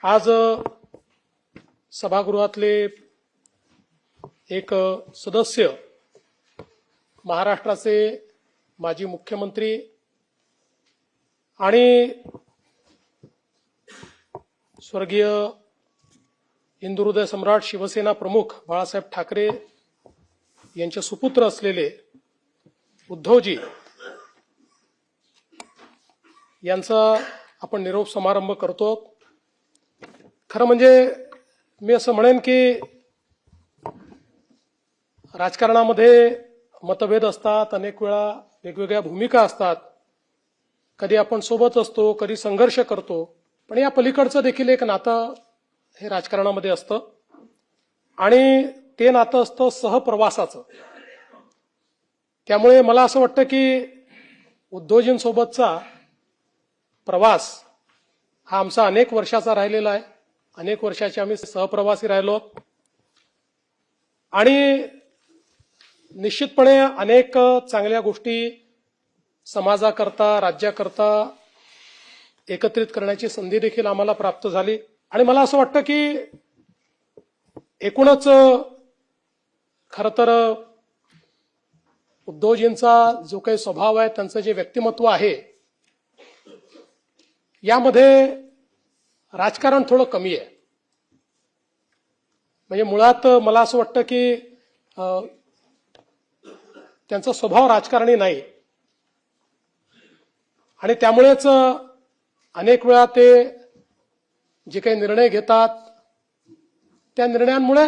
आज सभागृहातले एक सदस्य महाराष्ट्राचे माजी मुख्यमंत्री आणि स्वर्गीय हिंदुहृदय सम्राट शिवसेना प्रमुख बाळासाहेब ठाकरे यांचे सुपुत्र असलेले उद्धवजी यांचा आपण निरोप समारंभ करतो। खरं म्हणजे मी असं म्हणेन की राजकारणामध्ये मतभेद असतात, अनेक वेळा वेगवेगळ्या भूमिका असतात, कधी आपण सोबत असतो, कधी संघर्ष करतो, पण या पलीकडचं देखील एक नातं हे राजकारणामध्ये असतं आणि ते नातं असतं सहप्रवासाचं। त्यामुळे मला असं वाटतं की उद्धवजींसोबतचा प्रवास हा आमचा अनेक वर्षाचा राहिलेला आहे, अनेक वर्षाचे आम्ही सहप्रवासी राहिलो आणि निश्चितपणे अनेक चांगल्या गोष्टी समाजाकरता राज्याकरता एकत्रित करण्याची संधी देखील आम्हाला प्राप्त झाली। आणि मला असं वाटतं की एकूणच खरं तर उद्धवजींचा जो काही स्वभाव आहे, त्यांचं जे व्यक्तिमत्व आहे, यामध्ये राजकारण थोडं कमी आहे। म्हणजे मुळात मला असं वाटतं की त्यांचा स्वभाव राजकारणी नाही आणि त्यामुळेच अनेक वेळा ते जे काही निर्णय घेतात त्या निर्णयांमुळे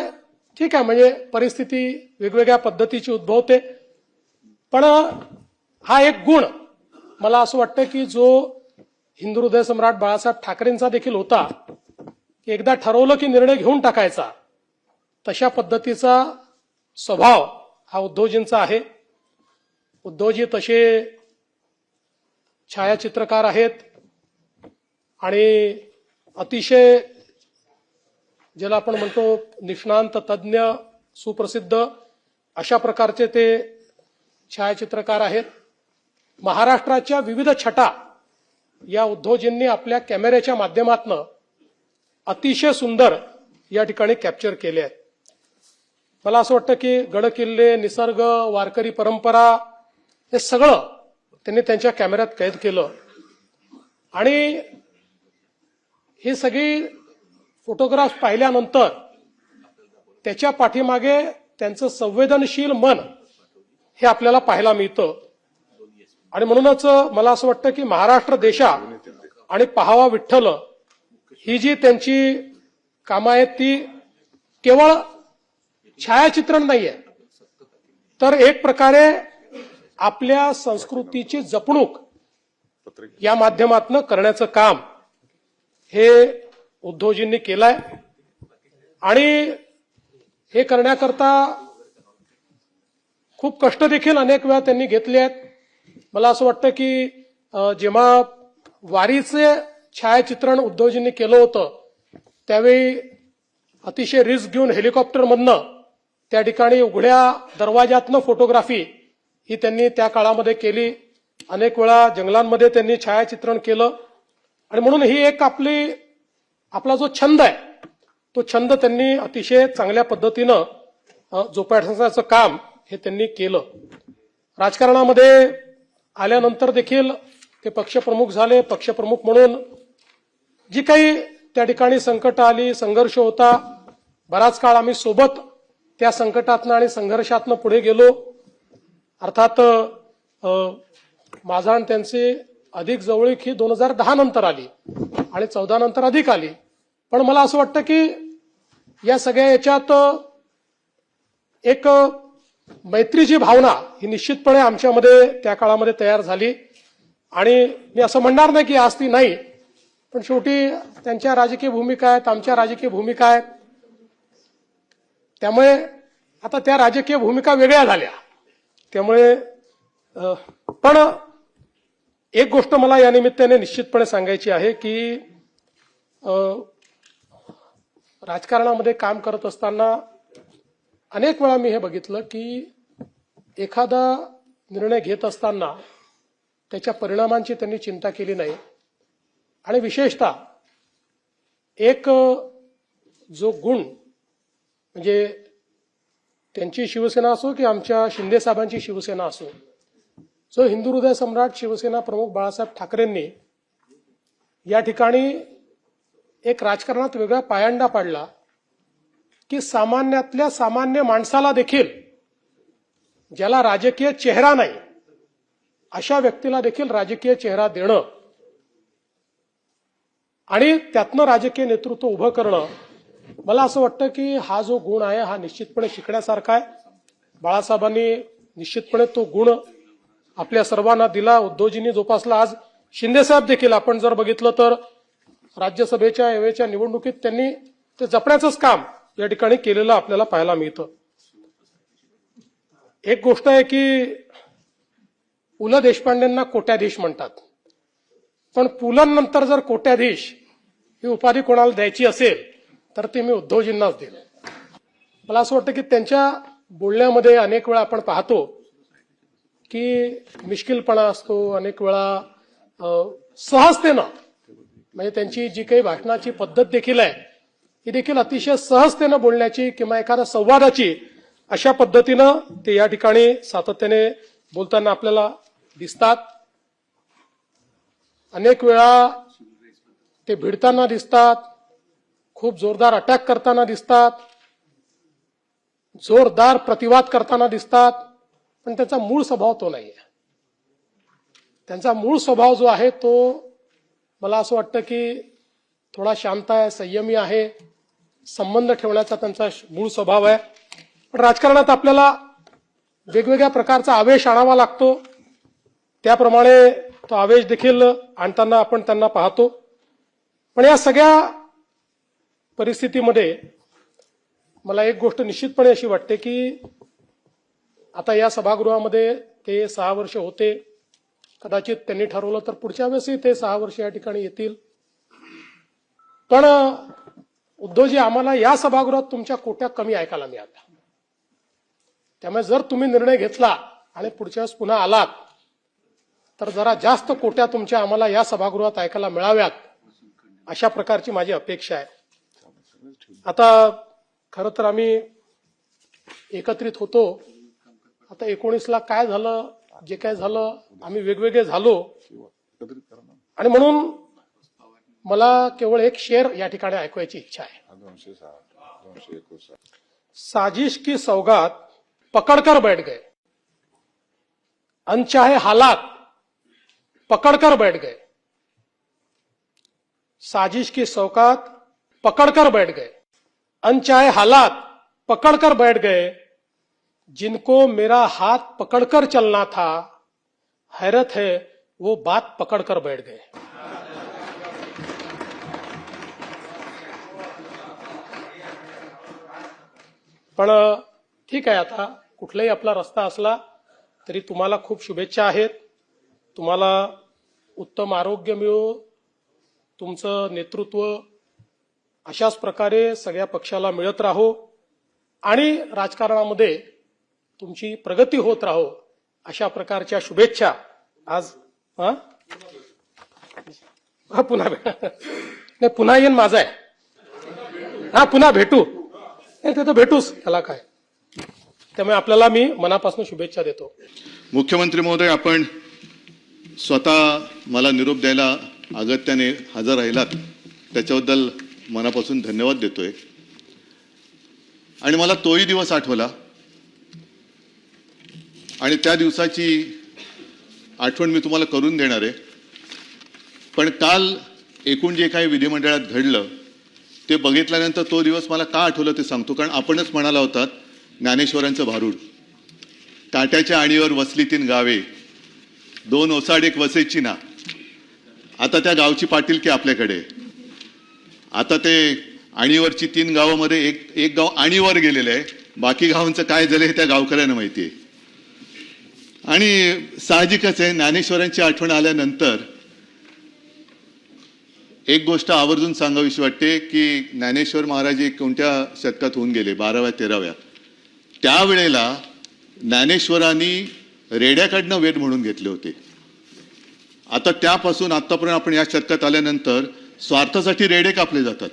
ठीक आहे, म्हणजे परिस्थिती वेगवेगळ्या पद्धतीची उद्भवते, पण हा एक गुण मला असं वाटतं की जो हिंदुहृदय सम्राट बाळासाहेब ठाकरेंचा देखील होता की एकदा ठरवलं की निर्णय घेऊन टाकायचा, तशा पद्धतीचा स्वभाव हा उद्धवजींचा आहे। उद्धवजी तसे छायाचित्रकार आहेत आणि अतिशय ज्याला आपण म्हणतो निष्णांत तज्ज्ञ सुप्रसिद्ध अशा प्रकारचे ते छायाचित्रकार आहेत। महाराष्ट्राच्या विविध छटा या उद्धवजींनी आपल्या कॅमेऱ्याच्या माध्यमातून अतिशय सुंदर या ठिकाणी कॅप्चर केले आहेत। मला असं वाटतं की गडकिल्ले, निसर्ग, वारकरी परंपरा हे सगळं त्यांनी त्यांच्या कॅमेऱ्यात कैद केलं आणि ही सगळी फोटोग्राफ पाहिल्यानंतर त्याच्या पाठीमागे त्यांचं संवेदनशील मन हे आपल्याला पाहायला मिळतं। आणि म्हणूनच मला असं वाटतं की महाराष्ट्र देशा आणि पाहावा विठ्ठल ही जी त्यांची कामं आहेत ती केवळ छायाचित्रण नाहीये, तर एक प्रकारे आपल्या संस्कृतीची जपणूक या माध्यमातून करण्याचं काम हे उद्धवजींनी केलंय आणि हे करण्याकरता खूप कष्ट देखील अनेक वेळा त्यांनी घेतले आहेत। मला असं वाटतं की जेव्हा वारीचे छायाचित्रण उद्धवजींनी केलं होतं त्यावेळी अतिशय रिस्क घेऊन हेलिकॉप्टरमधनं त्या ठिकाणी उघड्या दरवाजातनं फोटोग्राफी ही त्यांनी त्या काळामध्ये केली। अनेक वेळा जंगलांमध्ये त्यांनी छायाचित्रण केलं आणि म्हणून ही एक आपला जो छंद आहे तो छंद त्यांनी अतिशय चांगल्या पद्धतीनं जोपासण्याचं काम हे त्यांनी केलं। राजकारणामध्ये आल्यानंतर देखील ते पक्षप्रमुख झाले। पक्षप्रमुख म्हणून जी काही त्या ठिकाणी संकट आली, संघर्ष होता, बराच काळ आम्ही सोबत त्या संकटातनं आणि संघर्षातनं पुढे गेलो। अर्थात माझा आणि त्यांची अधिक जवळीक ही 2010 नंतर आली आणि 14 नंतर अधिक आली, पण मला असं वाटतं की या सगळ्या याच्यात एक मैत्रीची भावना ही निश्चितपणे आमच्यामध्ये त्या काळामध्ये तयार झाली आणि मी असं म्हणणार नाही की आज ती नाही, पण शेवटी त्यांच्या राजकीय भूमिका आहेत, आमच्या राजकीय भूमिका आहेत, त्यामुळे आता त्या राजकीय भूमिका वेगळ्या झाल्या। त्यामुळे पण एक गोष्ट मला या निमित्ताने निश्चितपणे सांगायची आहे की राजकारणामध्ये काम करत असताना अनेक वेळा मी हे बघितलं की एखादा निर्णय घेत असताना त्याच्या परिणामांची त्यांनी चिंता केली नाही आणि विशेषतः एक जो गुण म्हणजे त्यांची शिवसेना असो की आमच्या शिंदे साहेबांची शिवसेना असो, जो हिंदू हृदय सम्राट शिवसेना प्रमुख बाळासाहेब ठाकरेंनी या ठिकाणी एक राजकारणात वेगळा पायंडा पाडला की सामान्यातल्या सामान्य माणसाला देखील, ज्याला राजकीय चेहरा नाही अशा व्यक्तीला देखील राजकीय चेहरा देणं आणि त्यातनं राजकीय नेतृत्व उभं करणं, मला असं वाटतं की हा जो गुण आहे हा निश्चितपणे शिकण्यासारखा आहे. बाळासाहेबांनी निश्चितपणे तो गुण आपल्या सर्वांना दिला, उद्धवजींनी जोपासला. आज शिंदेसाहेब देखील आपण जर बघितलं तर राज्यसभेच्या यावेळच्या निवडणुकीत त्यांनी ते जपण्याचंच काम या ठिकाणी केलेलं आपल्याला पाहायला मिळतं. एक गोष्ट आहे की पु ल देशपांडेंना कोट्याधीश म्हणतात, पण पुलंनंतर जर कोट्याधीश ही उपाधी कोणाला द्यायची असेल तर ते मी उद्धवजींनाच देईल. मला असं वाटतं की त्यांच्या बोलण्यामध्ये अनेक वेळा आपण पाहतो की मिश्किलपणा असतो, अनेक वेळा सहजतेनं, म्हणजे त्यांची जी काही भाषणाची पद्धत देखील आहे ही देखील अतिशय सहजतेनं बोलण्याची किंवा एखाद्या संवादाची अशा पद्धतीनं ते या ठिकाणी सातत्याने बोलताना आपल्याला दिसतात. अनेक वेळा ते भिडताना दिसतात, खूप जोरदार अटॅक करताना दिसतात, जोरदार प्रतिवाद करताना दिसतात, पण त्याचा मूळ स्वभाव तो नाहीये. त्यांचा मूळ स्वभाव जो आहे तो मला असं वाटतं की थोडा शांत आहे, संयमी आहे, संबंध ठेवण्याचा त्यांचा मूळ स्वभाव आहे. पण राजकारणात आपल्याला वेगवेगळ्या प्रकारचा आवेश आणावा लागतो, त्याप्रमाणे तो आवेश देखील आणताना आपण त्यांना पाहतो. पण या सगळ्या परिस्थितीमध्ये मला एक गोष्ट निश्चितपणे अशी वाटते की आता या सभागृहामध्ये ते 6 वर्ष होते, कदाचित त्यांनी ठरवलं तर पुढच्या वेळेसही ते 6 वर्ष या ठिकाणी येतील. पण उद्धवजी, आम्हाला या सभागृहात तुमच्या कोट्या कमी ऐकायला मिळाल्या. त्यामुळे जर तुम्ही निर्णय घेतला आणि पुढच्या वेळेस पुन्हा आलात तर जरा जास्त कोट्या तुमच्या आम्हाला या सभागृहात ऐकायला मिळाव्यात, अशा प्रकारची माझी अपेक्षा आहे. आता खरं तर आम्ही एकत्रित होतो, आता 19ला काय झालं, जे काय झालं, आम्ही वेगवेगळे झालो आणि म्हणून मला केवळ एक शेर या ठिकाणी ऐकवायची इच्छा आहे. साजिश की सौगात पकड़कर बैठ गए, अनचाहे हालात पकड़कर बैठ गए. साजिश की सौगात पकड़कर बैठ गए, अनचाहे हालात पकड़कर बैठ गए. जिनको मेरा हाथ पकड़कर चलना था, हैरत है वो बात पकड़कर बैठ गए. पण ठीक आहे, आता कुठलाही आपला रस्ता असला तरी तुम्हाला खूप शुभेच्छा आहेत. तुम्हाला उत्तम आरोग्य मिळो, तुमचं नेतृत्व अशाच प्रकारे सगळ्या पक्षाला मिळत राहो आणि राजकारणामध्ये तुमची प्रगती होत राहो, अशा प्रकारच्या शुभेच्छा आज पुन्हा नाही, पुन्हा येईन माझा आहे, पुन्हा भेटू, नाही ते तर भेटूच, त्याला काय. त्यामुळे आपल्याला मी मनापासून शुभेच्छा देतो. मुख्यमंत्री महोदय, आपण स्वतः मला निरोप द्यायला अगत्याने हजर राहिलात त्याच्याबद्दल मनापासून धन्यवाद देतोय. आणि मला तोही दिवस आठवला आणि त्या दिवसाची आठवण मी तुम्हाला करून देणार आहे. पण काल एकूण जे काही विधिमंडळात घडलं ते बघितल्यानंतर तो दिवस मला का आठवलं ते सांगतो. कारण आपणच म्हणाला होतात ज्ञानेश्वरांचं भारूड, काट्याच्या आणीवर वसली 3 गावे, 2 ओसाड 1 वसेची ना. आता त्या गावची पाटीलकी आपल्याकडे. आता ते आणीवरची 3 गावामध्ये एक गाव आणीवर गेलेलं आहे, बाकी गावांचं काय झालं हे त्या गावकऱ्यांना माहिती आहे. आणि साहजिकच आहे, ज्ञानेश्वरांची आठवण आल्यानंतर एक गोष्ट आवर्जून सांगावीशी वाटते की ज्ञानेश्वर महाराज कोणत्या शतकात होऊन गेले, 12व्या 13व्या. त्यावेळेला ज्ञानेश्वरांनी रेड्याकडनं वेद म्हणून घेतले होते. आता त्यापासून आतापर्यंत आपण या शतकात आल्यानंतर स्वार्थासाठी रेडे कापले जातात.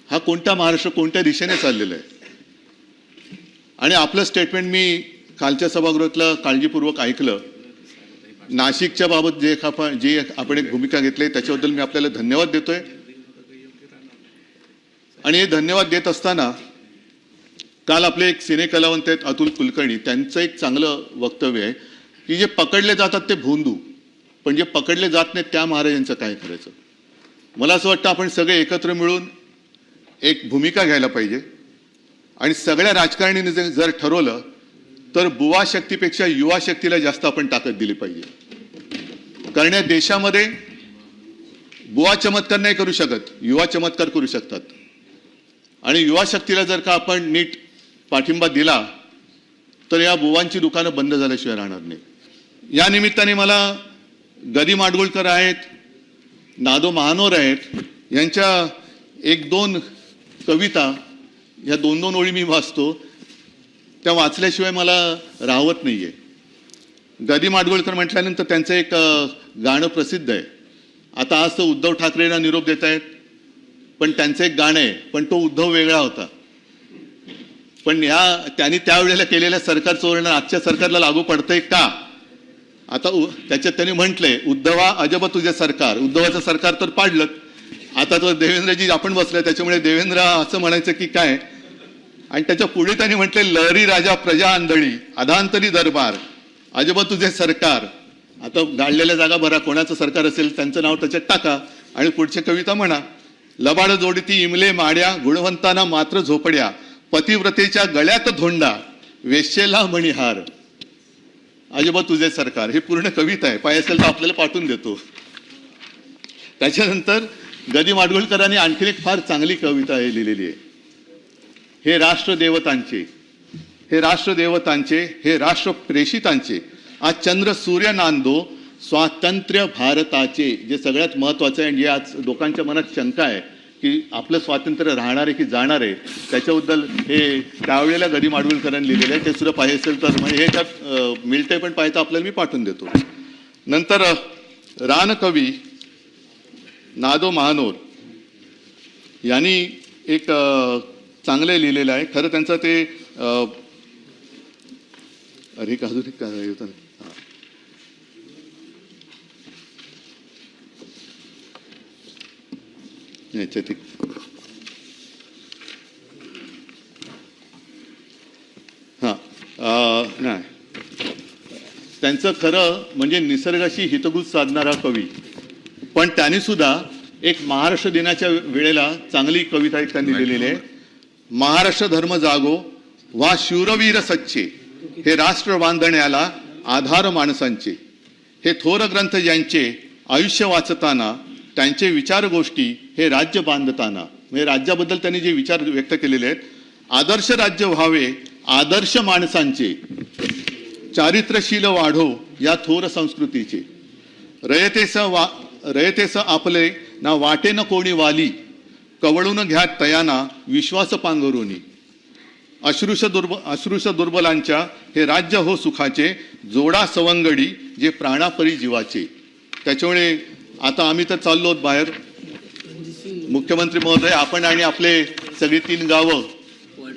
हा कोणता महाराष्ट्र कोणत्या दिशेने चाललेला आहे. आणि आपलं स्टेटमेंट मी कालच्या सभागृहातलं काळजीपूर्वक ऐकलं. नाशिकच्या बाबत जे आपण एक भूमिका घेतली त्याच्याबद्दल मी आपल्याला धन्यवाद देतोय. आणि हे धन्यवाद देत असताना काल आपले एक सिने कलावंत आहेत अतुल कुलकर्णी, त्यांचं एक चांगलं वक्तव्य आहे की जे पकडले जातात ते भोंदू, पण जे पकडले जात नाहीत त्या महाराजांचं काय करायचं. मला असं वाटतं आपण सगळे एकत्र मिळून एक भूमिका घ्यायला पाहिजे आणि सगळ्या राजकारण्यांनी जर ठरवलं तर बुवा शक्तीपेक्षा युवा शक्तीला जास्त आपण ताकद दिली पाहिजे. कारण या देशामध्ये बुवा चमत्कार नाही करू शकत, युवा चमत्कार करू शकतात. आणि युवा शक्तीला जर का आपण नीट पाठिंबा दिला तर या बुवांची दुकानं बंद झाल्याशिवाय राहणार नाही. या निमित्ताने मला गदी माडगुळकर आहेत, नादो महानोर आहेत, यांच्या एक दोन कविता या दोन दोन ओळी मी वाचतो, त्या वाचल्याशिवाय मला राहवत नाहीये. गदी माडगुळकर म्हटल्यानंतर त्यांचं एक गाणं प्रसिद्ध आहे. आता आज तर उद्धव ठाकरेंना निरोप देत आहेत, पण त्यांचं एक गाणं आहे, पण तो उद्धव वेगळा होता. पण त्यांनी त्यावेळेला केलेल्या सरकारचं वर्णन आजच्या सरकारला लागू पडतंय का. आता त्याच्यात त्यांनी म्हटलंय, उद्धवा अजब तुझे सरकार. उद्धवाचं सरकार तर पाडलं, आता तर देवेंद्रजी आपण बसले त्याच्यामुळे देवेंद्र असं म्हणायचं की काय. आणि त्याच्या पुढे त्यांनी म्हटले, लहरी राजा प्रजा आंधळी अधांतरी दरबार अजब तुझे सरकार. आता गाळलेल्या जागा भरा, कोणाचं सरकार असेल त्यांचं नाव त्याच्यात टाका आणि पुढची कविता म्हणा. लबाड जोडती इमले माड्या गुणवंतांना मात्र झोपड्या, पतिव्रतेच्या गळ्यात धोंडा वेश्येला मणिहार अजब तुझे सरकार. हे पूर्ण कविता आहे, पाय असेल तर आपल्याला पाठवून देतो. त्याच्यानंतर गदी माडगुळकरांनी आणखीन एक फार चांगली कविता हे लिहिलेली आहे. हे राष्ट्रदेवतांचे, हे राष्ट्रदेवतांचे, हे राष्ट्र प्रेषितांचे आज चंद्र सूर्य नांदो स्वातंत्र्य भारताचे. जे सगळ्यात महत्वाचं आहे आणि जे आज लोकांच्या मनात शंका आहे की आपलं स्वातंत्र्य राहणार आहे की जाणार आहे, त्याच्याबद्दल हे त्यावेळेला गदी माडगुळकरांनी लिहिलेलं आहे. ते सुद्धा पाहिजे असेल तर म्हणजे हे त्यात मिळतंय, पण पाहिजे आपल्याला मी पाठवून देतो. नंतर रानकवी नादो महानोर यांनी एक चांगलं लिहिलेलं आहे. खरं त्यांचं ते अरे अजून काय होतं याच्यात नाही, त्यांचं खरं म्हणजे निसर्गाशी हितगुज साधणारा कवी. पण त्यांनी सुद्धा एक महाराष्ट्र दिनाच्या वेळेला चांगली कविता एक त्यांनी लिहिलेली आहे. महाराष्ट्र धर्म जागो वा शूरवीर सच्चे, हे राष्ट्र बांधण्याला आधार माणसांचे. हे थोर ग्रंथ ज्यांचे आयुष्य वाचताना, त्यांचे विचार गोष्टी हे राज्य बांधताना. म्हणजे राज्याबद्दल त्यांनी जे विचार व्यक्त केलेले आहेत, आदर्श राज्य व्हावे आदर्श माणसांचे, चारित्र्यशील वाढो या थोर संस्कृतीचे. रयतेस आपले ना वाटे न कोणी वाली, कवळून घ्या तयाना विश्वास पांघरुनी. अश्रुष दुर्बलांच्या हे राज्य हो सुखाचे, जोडा सवंगडी जे प्राणापरी जीवाचे. त्याच्यामुळे आता आम्ही तर चाललो बाहेर, मुख्यमंत्री महोदय आपण आणि आपले सगळी 3 गावं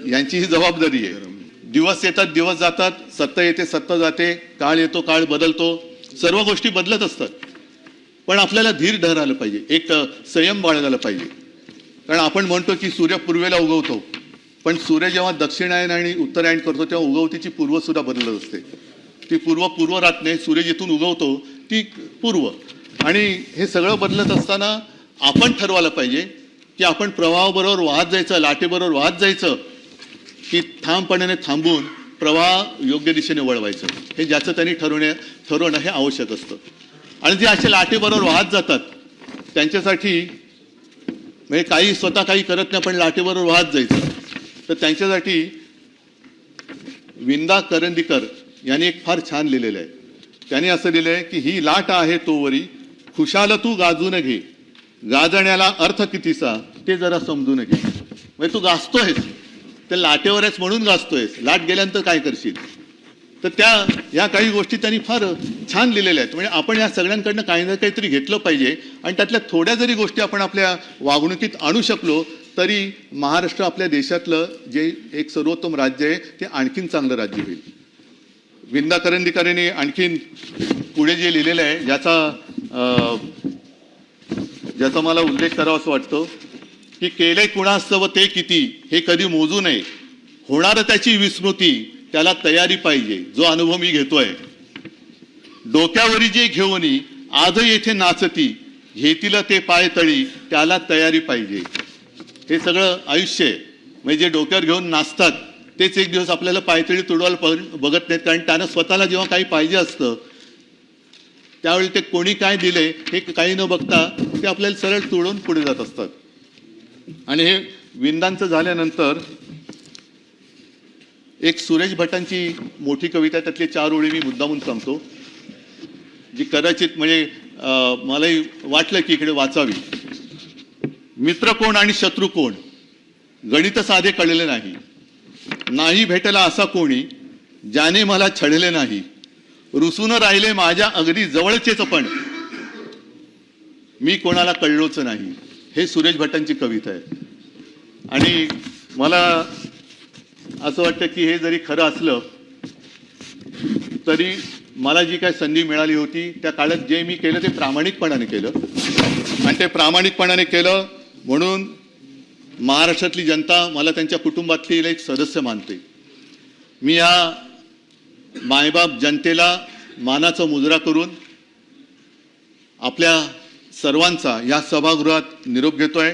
यांची ही जबाबदारी आहे. दिवस येतात दिवस जातात, सत्ता येते सत्ता जाते, काळ येतो काळ बदलतो, सर्व गोष्टी बदलत असतात. पण आपल्याला धीर धरायला पाहिजे, एक संयम बाळगायला पाहिजे. कारण आपण म्हणतो की सूर्य पूर्वेला उगवतो, पण सूर्य जेव्हा दक्षिणायन आणि उत्तरायण करतो तेव्हा उगवतीची पूर्व सुद्धा बदलत असते. ती पूर्व राहत नाही, सूर्य जिथून उगवतो ती पूर्व. आणि हे सगळं बदलत असताना आपण ठरवायला पाहिजे की आपण प्रवाहाबरोबर वाहत जायचं, लाटेबरोबर वाहत जायचं, की ठामपणाने थांबून प्रवाह योग्य दिशेने वळवायचं. हे ज्याचं त्यांनी ठरवणं हे आवश्यक असतं. आणि जे असे लाटेबरोबर वाहत जातात त्यांच्यासाठी म्हणजे काही स्वतः काही करत नाही पण लाटेबरोबर वाहत जायचं, तर त्यांच्यासाठी विंदा करंदीकर यांनी एक फार छान लिहिलेलं आहे. त्यांनी असं लिहिलंय की ही लाट आहे तोवरी, खुशाल तू गाजून घे, गाजण्याला अर्थ कितीसा ते जरा समजून घे. म्हणजे तू गाजतोयस, त्या लाटेवर आहेस म्हणून गाजतोयस, लाट गेल्यानंतर काय करशील. तर या काही गोष्टी त्यांनी फार छान लिहिलेल्या आहेत. म्हणजे आपण या सगळ्यांकडनं काही ना काहीतरी घेतलं पाहिजे आणि त्यातल्या थोड्या जरी गोष्टी आपण आपल्या वागणुकीत आणू शकलो तरी महाराष्ट्र आपल्या देशातलं जे एक सर्वोत्तम राज्य आहे ते आणखीन चांगलं राज्य होईल. विंदा करंदीकरांनी आणखीन पुढे जे लिहिलेलं आहे ज्याचा मला उल्लेख करावा असं वाटतं की केले कुणास्तव ते किती हे कधी मोजू नये, होणार त्याची विस्मृती त्याला तयारी पाहिजे. जो अनुभव मी घेतोय, डोक्यावरी जे घेऊनी आज येथे नाचती, घेतील ते पाय तळी त्याला तयारी पाहिजे. हे सगळं आयुष्य आहे. म्हणजे जे डोक्यावर घेऊन नाचतात तेच एक दिवस आपल्याला पायतळी तुडवायला बघत नाहीत, कारण त्यांना स्वतःला जेव्हा काही पाहिजे असतं त्यावेळी ते कोणी काय दिले हे काही न बघता ते आपल्याला सरळ तुडवून पुढे जात असतात. आणि हे विंदांचं झाल्यानंतर एक सुरेश भटांची मोठी कविता आहे, त्यातली 4 ओळी मी मुद्दामून सांगतो, जी कदाचित म्हणजे मलाही वाटलं की इकडे वाचावी. मित्र कोण आणि शत्रू कोण गणित साधे कळले नाही, नाही भेटला असा कोणी ज्याने मला छळले नाही, रुसून राहिले माझ्या अगदी जवळचेच पण मी कोणाला कळलोच नाही. हे सुरेश भटांची कविता आहे. आणि मला असं वाटतं की हे जरी खरं असलं तरी मला जी काय संधी मिळाली होती त्या काळात जे मी केलं ते प्रामाणिकपणाने केलं, आणि ते प्रामाणिकपणाने केलं म्हणून महाराष्ट्रातली जनता मला त्यांच्या कुटुंबातली एक सदस्य मानते. मी या मायबाप जनतेला मानाचा मुजरा करून आपल्या सर्वांचा या सभागृहात निरोप घेतोय.